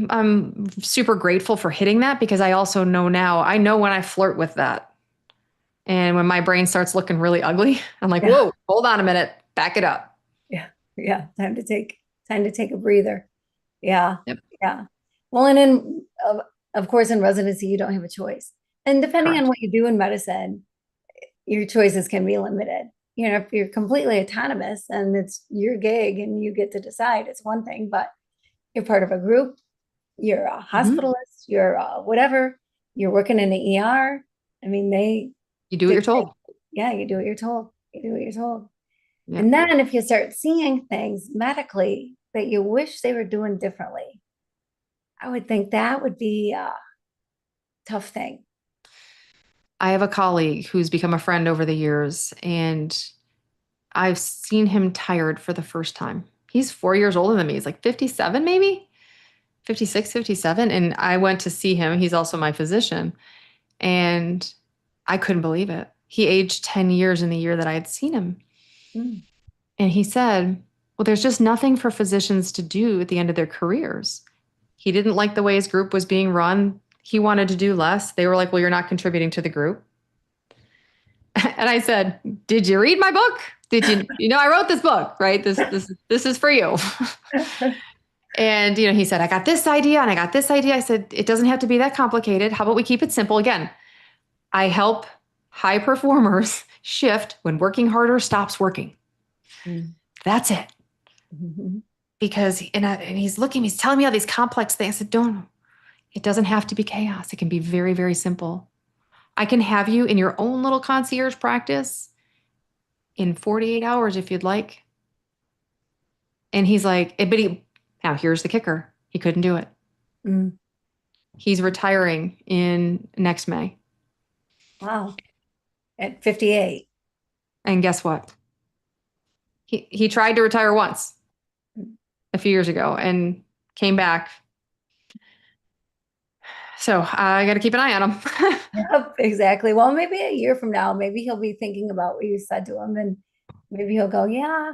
I'm super grateful for hitting that because I also know now, I know when I flirt with that. And when my brain starts looking really ugly, I'm like, whoa, hold on a minute, back it up. Yeah. Yeah. Time to take a breather. Yeah. Yep. Yeah. Well, and of course, in residency, you don't have a choice. And depending on what you do in medicine, your choices can be limited. If you're completely autonomous and it's your gig and you get to decide, it's one thing, but you're part of a group, you're a hospitalist, you're whatever, you're working in the ER. I mean, you do what you're told. Yeah, you do what you're told. You do what you're told. Yep. And then if you start seeing things medically that you wish they were doing differently, I would think that would be a tough thing. I have a colleague who's become a friend over the years, and I've seen him tired for the first time. He's 4 years older than me. He's like 57, maybe 56, 57. And I went to see him. He's also my physician. And I couldn't believe it. He aged 10 years in the year that I had seen him. And he said, well, there's just nothing for physicians to do at the end of their careers. He didn't like the way his group was being run. He wanted to do less. They were like, well, you're not contributing to the group. And I said, did you read my book? Did you, I wrote this book, right? This is for you. And, he said, I got this idea and I got this idea. I said, it doesn't have to be that complicated. How about we keep it simple? Again, I help high performers shift when working harder stops working. That's it. Because, and he's telling me all these complex things. I said, don't, it doesn't have to be chaos. It can be very, very simple. I can have you in your own little concierge practice in 48 hours if you'd like. And he's like, Now, here's the kicker. He couldn't do it. Mm. He's retiring in next May. Wow. At 58. And guess what? He tried to retire once Mm. a few years ago and came back. So I got to keep an eye on him. Yep, exactly. Well, maybe a year from now, maybe he'll be thinking about what you said to him, and maybe he'll go, yeah,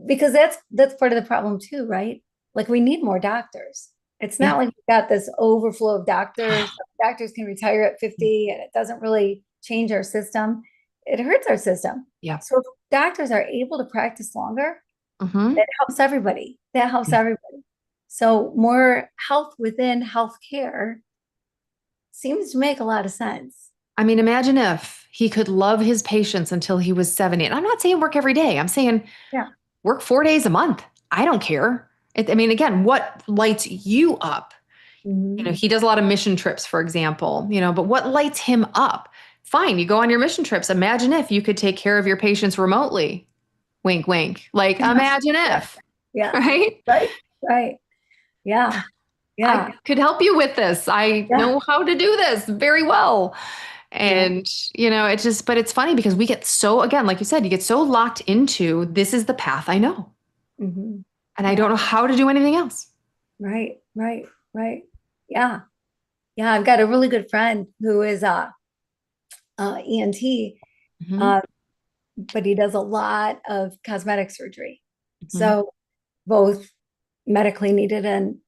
because that's part of the problem too, right? Like we need more doctors. It's not Yeah. like we've got this overflow of doctors. Doctors can retire at 50 and it doesn't really change our system. It hurts our system. Yeah. So if doctors are able to practice longer, Mm-hmm. that helps everybody. That helps Yeah. everybody. So more health within healthcare seems to make a lot of sense. I mean, imagine if he could love his patients until he was 70. And I'm not saying work every day. I'm saying Yeah. work 4 days a month. I don't care. I mean, again, what lights you up? Mhm. He does a lot of mission trips, for example, but what lights him up? Fine, you go on your mission trips. Imagine if you could take care of your patients remotely. Wink, wink. Like, imagine Yeah. if, Yeah. right? Right. Right. Yeah. I Yeah. could help you with this. I Yeah. know how to do this very well. Yeah. And, it's just, but it's funny because we get so, again, like you said, you get so locked into this is the path I know. Hmm. And I Yeah. don't know how to do anything else. Right. Right. Right. Yeah. Yeah. I've got a really good friend who is ENT, Hmm. uh, but he does a lot of cosmetic surgery. Hmm. So both medically needed and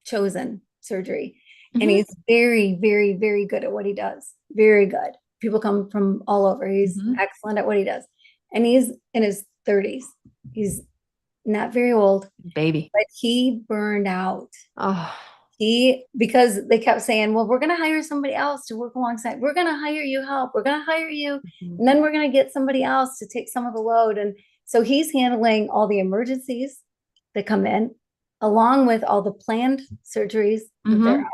chosen surgery. And Hmm. he's very, very, very good at what he does. Very good. People come from all over. He's Hmm. excellent at what he does. And he's in his 30s. He's not very old, Baby. but he burned out. Oh. Because they kept saying, well, we're going to hire somebody else to work alongside. We're going to hire you help. We're going to hire you. Mhm. And then we're going to get somebody else to take some of the load. And so he's handling all the emergencies that come in, along with all the planned surgeries that there Mhm. are.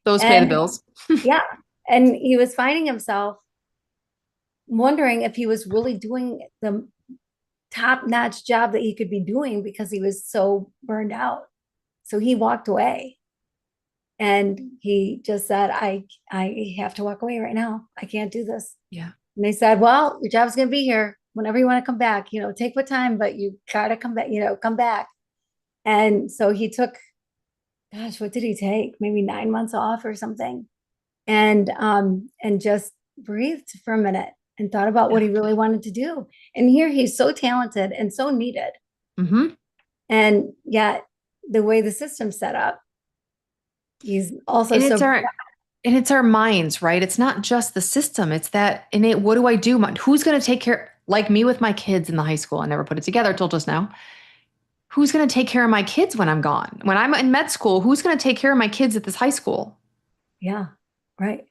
Those pay the And bills. yeah, and he was finding himself wondering if he was really doing the top-notch job that he could be doing because he was so burned out. So he walked away. And he just said, I have to walk away right now. I can't do this. Yeah. And they said, well, your job's going to be here whenever you want to come back, take what time, but you got to come back, come back. And so he took, gosh, what did he take? Maybe 9 months off or something. And just breathed for a minute and thought about what he really wanted to do. And here he's so talented and so needed. Mhm. And yet the way the system's set up, he's also And so it's our minds, right? It's not just the system. It's that innate, what do I do? Who's going to take care, like me with my kids in the high school? I never put it together till just now. Who's going to take care of my kids when I'm gone? When I'm in med school, who's going to take care of my kids at this high school? yeah, right.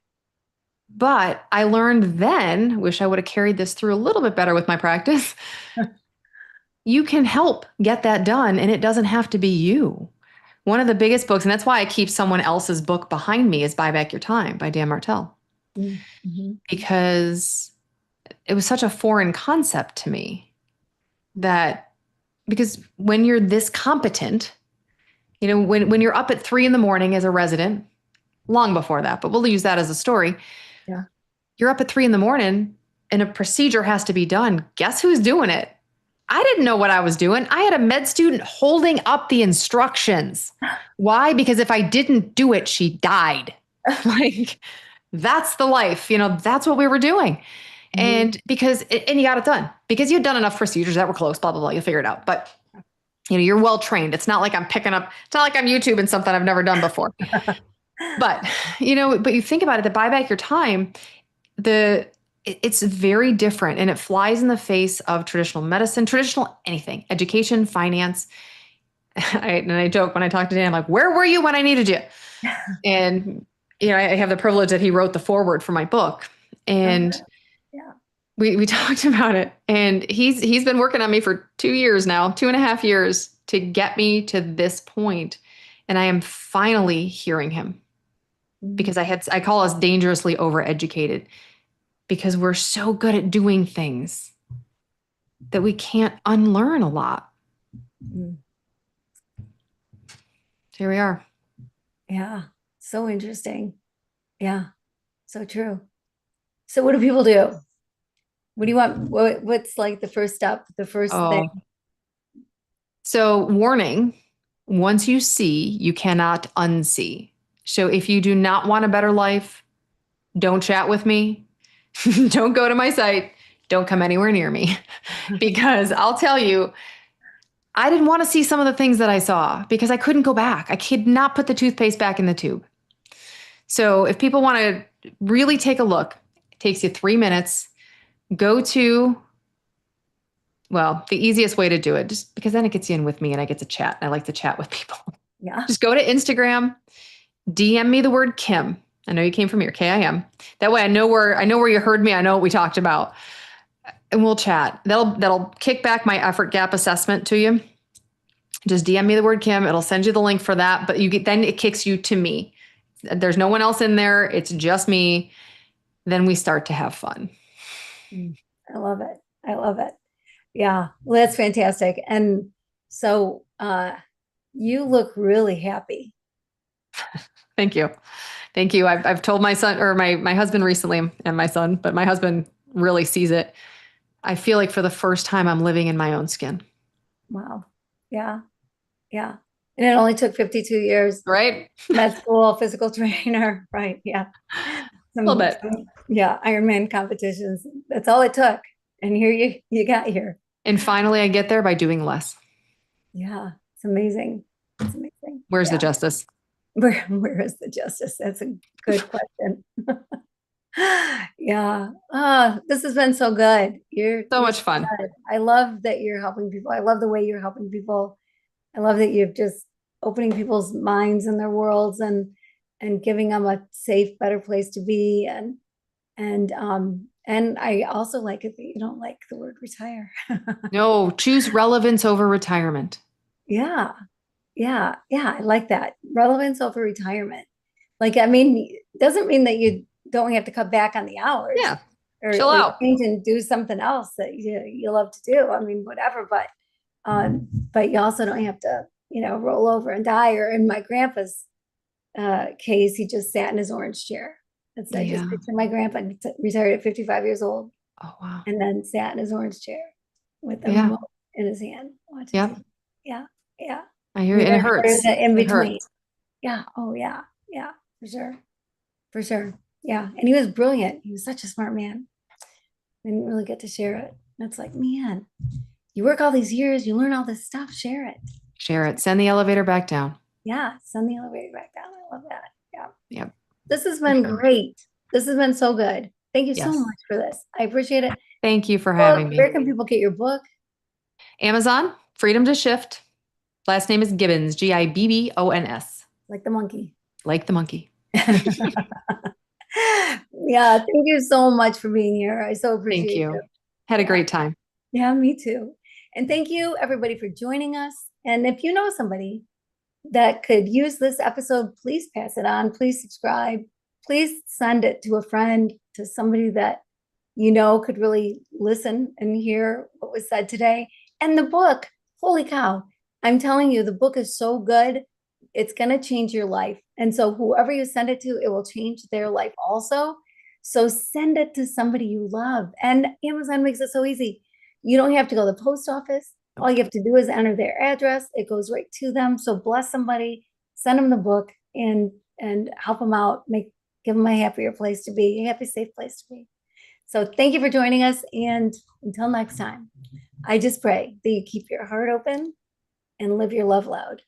But I learned then, wish I would have carried this through a little bit better with my practice. You can help get that done, and it doesn't have to be you. One of the biggest books, and that's why I keep someone else's book behind me, is Buy Back Your Time by Dan Martell, Mm-hmm. because it was such a foreign concept to me that because when you're this competent, when you're up at 3 a.m. as a resident, long before that, but we'll use that as a story. Yeah. You're up at 3 a.m. and a procedure has to be done. Guess who's doing it? I didn't know what I was doing. I had a med student holding up the instructions. Why? Because if I didn't do it, she died. Like, that's the life. That's what we were doing. Mhm. And you got it done because you'd done enough procedures that were close, blah, blah, blah. You'll figure it out. But, you're well trained. It's not like it's not like I'm YouTubing something I've never done before. But, but you think about it, the Buy Back Your Time, it's very different and it flies in the face of traditional medicine, traditional anything, education, finance. And I joke when I talk to Dan, I'm like, where were you when I needed you? And, I have the privilege that he wrote the foreword for my book. And Yeah. we talked about it. And he's been working on me for 2 years now, 2.5 years to get me to this point. And I am finally hearing him because I call us dangerously overeducated because we're so good at doing things that we can't unlearn a lot. Mm. Here we are. Yeah. So interesting. Yeah. So true. So what do people do? What do you want? What's like the first step, the first thing? Oh, so warning, once you see, you cannot unsee. So if you do not want a better life, don't chat with me. Don't go to my site. Don't come anywhere near me because I'll tell you, I didn't want to see some of the things that I saw because I couldn't go back. I could not put the toothpaste back in the tube. So if people want to really take a look, it takes you 3 minutes. Go to, well, the easiest way to do it, just because then it gets you in with me and I get to chat. I like to chat with people. Yeah. Just go to Instagram, DM me the word Kim. I know you came from here, Kim. That way I know where you heard me. I know what we talked about. And we'll chat. That'll kick back my effort gap assessment to you. Just DM me the word Kim. It'll send you the link for that, but then it kicks you to me. There's no one else in there. It's just me. Then we start to have fun. I love it. I love it. Yeah. Well, that's fantastic. And so you look really happy. Thank you. Thank you. I've told my son or my husband recently and my son, but my husband really sees it. I feel like for the first time I'm living in my own skin. Wow. Yeah. Yeah. And it only took 52 years. Right? Med school, physical trainer. Right. Yeah. A little bit. Yeah. Ironman competitions. That's all it took. And here you got here. And finally I get there by doing less. Yeah. It's amazing. It's amazing. Where's the Yeah. justice? Where is the justice? That's a good question. Yeah. This has been so good. So You're much so fun. good. I love that you're helping people. I love the way you're helping people. I love that you're just opening people's minds and their worlds and giving them a safe, better place to be. And I also like it that you don't like the word retire. No, choose relevance over retirement. Yeah. Yeah. Yeah. I like that. Relevance over retirement. Like, I mean, it doesn't mean that you don't have to cut back on the hours Yeah. Chill or out. change and do something else that you love to do. I mean, whatever, but you also don't have to, roll over and die. Or in my grandpa's case, he just sat in his orange chair. I just Yeah. picture my grandpa retired at 55 years old Oh, wow. and then sat in his orange chair with a Yeah. remote in his hand. Watching Yeah. TV. Yeah. Yeah. I hear We you. And it never heard of hurts. the in It between. hurts. Yeah. Oh, yeah. Yeah. For sure. For sure. Yeah. And he was brilliant. He was such a smart man. Didn't really get to share it. That's like, man, you work all these years, you learn all this stuff, share it. Share it. Send the elevator back down. Yeah. Send the elevator back down. I love that. Yeah. Yep. This has For been sure. great. This has been so good. Thank you so Yes. much for this. I appreciate it. Thank you for Well, having me. where can people get your book? Amazon, Freedom to Shift. Last name is Gibbons, Gibbons, Like the monkey. like the monkey. Yeah. Thank you so much for being here. I so appreciate Thank you. you. Had a Yeah. great time. Yeah, me too. And thank you everybody for joining us. And if you know somebody that could use this episode, please pass it on. Please subscribe. Please send it to a friend, to somebody that could really listen and hear what was said today. And the book, holy cow, I'm telling you, the book is so good. It's going to change your life. And so whoever you send it to, it will change their life also. So send it to somebody you love. And Amazon makes it so easy. You don't have to go to the post office. All you have to do is enter their address. It goes right to them. So bless somebody, send them the book and help them out. Give them a happier place to be, a happy, safe place to be. So thank you for joining us. And until next time, I just pray that you keep your heart open and live your love loud.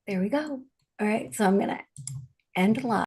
There we go. All right. So I'm going to end live.